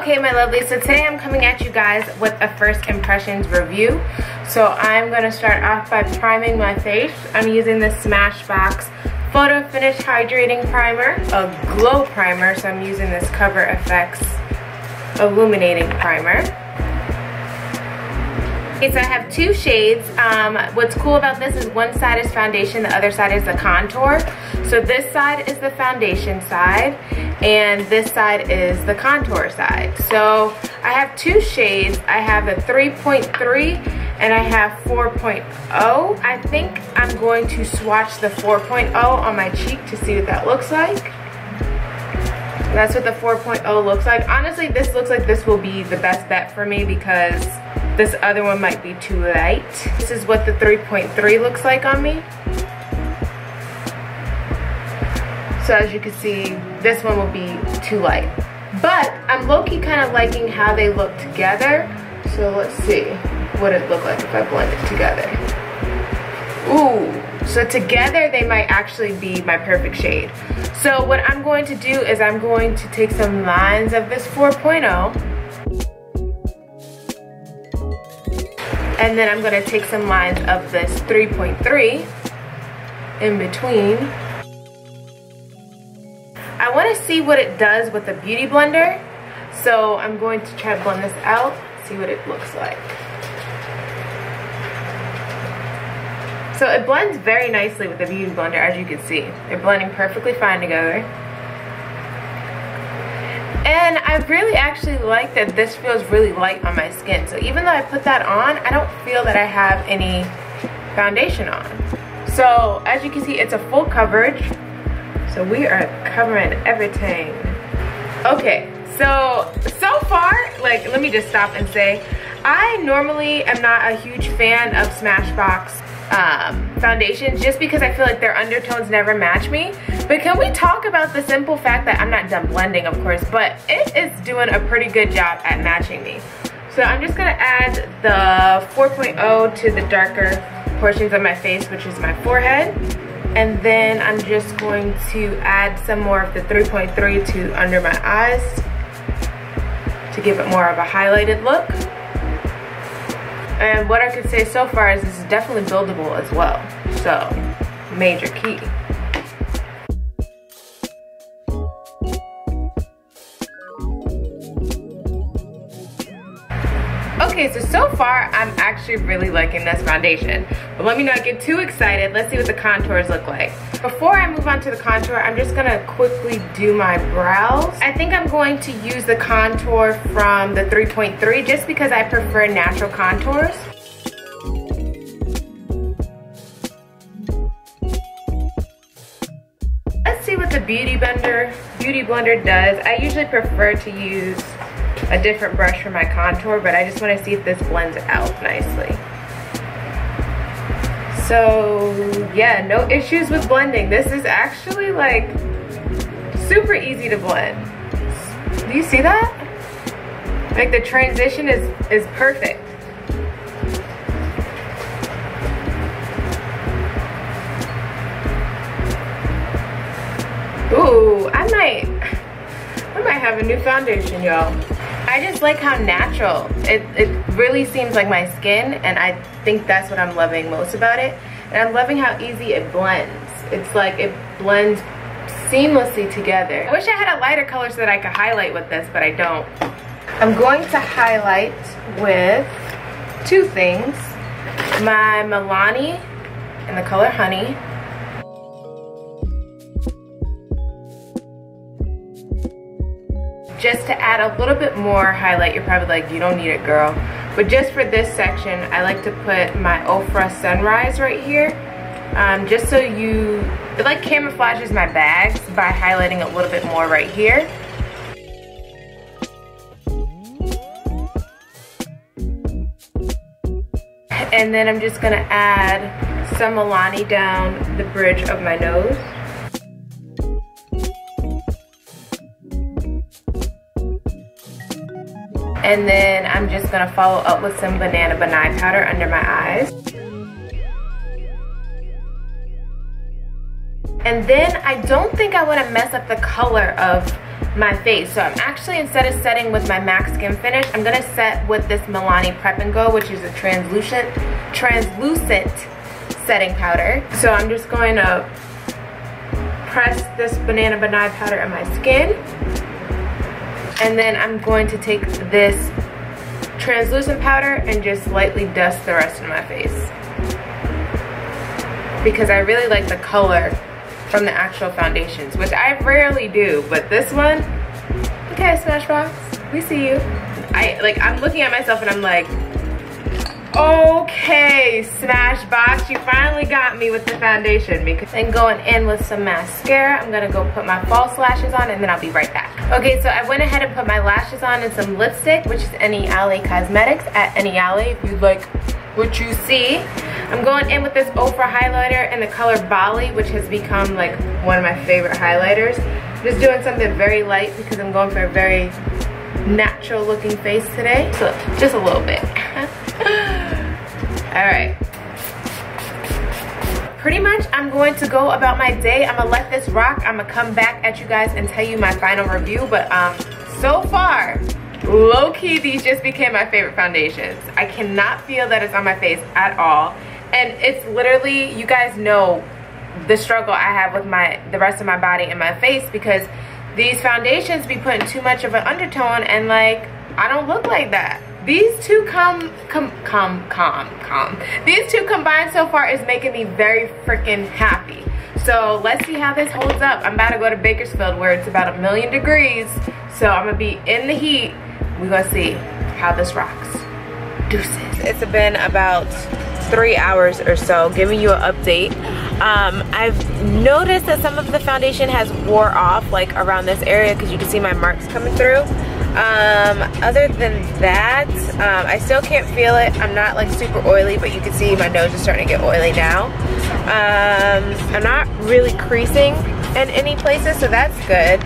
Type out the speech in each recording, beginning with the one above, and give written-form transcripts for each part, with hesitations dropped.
Okay, my lovelies, so today I'm coming at you guys with a first impressions review. So I'm going to start off by priming my face. I'm using the Smashbox Photo Finish Hydrating Primer, a glow primer, so I'm using this Cover FX Illuminating Primer. Okay, so I have two shades. What's cool about this is one side is foundation, the other side is the contour. So this side is the foundation side, and this side is the contour side. So I have two shades. I have a 3.3 and I have 4.0. I think I'm going to swatch the 4.0 on my cheek to see what that looks like. That's what the 4.0 looks like. Honestly, this looks like this will be the best bet for me because this other one might be too light. This is what the 3.3 looks like on me. So as you can see, this one will be too light. But I'm low-key kind of liking how they look together. So let's see what it look like if I blend it together. Ooh, so together they might actually be my perfect shade. So what I'm going to do is I'm going to take some lines of this 4.0. And then I'm gonna take some lines of this 3.3 in between. I wanna see what it does with the Beauty Blender. So I'm going to try to blend this out, see what it looks like. So it blends very nicely with the Beauty Blender, as you can see. They're blending perfectly fine together. And I really actually like that this feels really light on my skin. So even though I put that on, I don't feel that I have any foundation on. So as you can see, it's a full coverage. So we are covering everything. Okay, so far, like, let me just stop and say, I normally am not a huge fan of Smashbox foundations just because I feel like their undertones never match me. But can we talk about the simple fact that I'm not done blending, of course, but it is doing a pretty good job at matching me. So I'm just gonna add the 4.0 to the darker portions of my face, which is my forehead. And then I'm just going to add some more of the 3.3 to under my eyes to give it more of a highlighted look. And what I could say so far is this is definitely buildable as well. So, major key. Okay, so far I'm actually really liking this foundation. But let me not get too excited. Let's see what the contours look like. Before I move on to the contour, I'm just gonna quickly do my brows. I think I'm going to use the contour from the 3.3 just because I prefer natural contours. Let's see what the Beauty Blender does. I usually prefer to use a different brush for my contour, but I just want to see if this blends out nicely. So yeah, no issues with blending. This is actually like super easy to blend. Do you see that? Like the transition is perfect. Ooh, I might have a new foundation, y'all. I just like how natural it really seems like my skin, and I think that's what I'm loving most about it. And I'm loving how easy it blends. It's like it blends seamlessly together. I wish I had a lighter color so that I could highlight with this, but I don't. I'm going to highlight with two things. My Milani in the color Honey. Just to add a little bit more highlight. You're probably like, you don't need it, girl. But just for this section, I like to put my Ofra Sunrise right here. Just so it like camouflages my bags by highlighting a little bit more right here. And then I'm just gonna add some Milani down the bridge of my nose. And then I'm just gonna follow up with some Banana Banai powder under my eyes. And then I don't think I wanna mess up the color of my face. So I'm actually, instead of setting with my MAC Skin Finish, I'm gonna set with this Milani Prep and Go, which is a translucent setting powder. So I'm just going to press this Banana Banai powder in my skin, and then I'm going to take this translucent powder and just lightly dust the rest of my face, because I really like the color from the actual foundations, which I rarely do, but this one, okay, Smashbox, we see you. I'm looking at myself and I'm like, okay, Smashbox, you finally got me with the foundation. Because then going in with some mascara, I'm gonna go put my false lashes on, and then I'll be right back. Okay, so I went ahead and put my lashes on and some lipstick, which is iamLindaElaine Cosmetics at iamLindaElaine if you'd like what you see. I'm going in with this Ofra highlighter in the color Bali, which has become like one of my favorite highlighters. Just doing something very light because I'm going for a very natural looking face today. So just a little bit. Alright. Pretty much I'm going to go about my day. I'm gonna let this rock. I'm gonna come back at you guys and tell you my final review. But so far, low-key, these just became my favorite foundations. I cannot feel that it's on my face at all. And it's literally, you guys know the struggle I have with the rest of my body and my face, because these foundations be putting too much of an undertone, and like, I don't look like that. These two these two combined so far is making me very freaking happy. So let's see how this holds up. I'm about to go to Bakersfield where it's about 1,000,000 degrees. So I'm gonna be in the heat. We're gonna see how this rocks. Deuces. It's been about 3 hours or so giving you an update. I've noticed that some of the foundation has wore off, like around this area, because you can see my marks coming through. Other than that, I still can't feel it. I'm not like super oily, but you can see my nose is starting to get oily now. I'm not really creasing in any places, so that's good.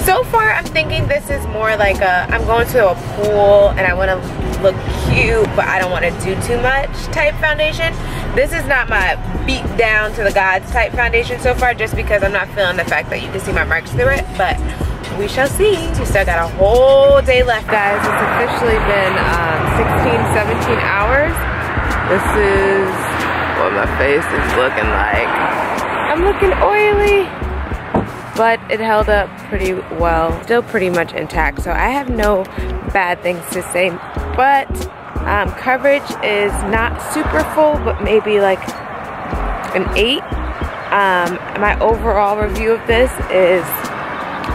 So far, I'm thinking this is more like I'm going to a pool and I want to look cute, but I don't want to do too much type foundation. This is not my beat down to the gods type foundation so far, just because I'm not feeling the fact that you can see my marks through it, but we shall see. We still got a whole day left, guys. It's officially been 16, 17 hours. This is what my face is looking like. I'm looking oily, but it held up pretty well. Still pretty much intact, so I have no bad things to say. But coverage is not super full, but maybe like an 8. My overall review of this is,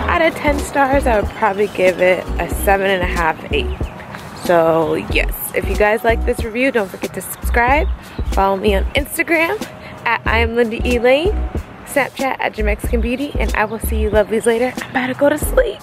out of 10 stars, I would probably give it a 7.5, 8. So yes, if you guys like this review, don't forget to subscribe. Follow me on Instagram at iamLindaElaine, Snapchat at JamexicanBeauty, and I will see you lovelies later. I'm about to go to sleep.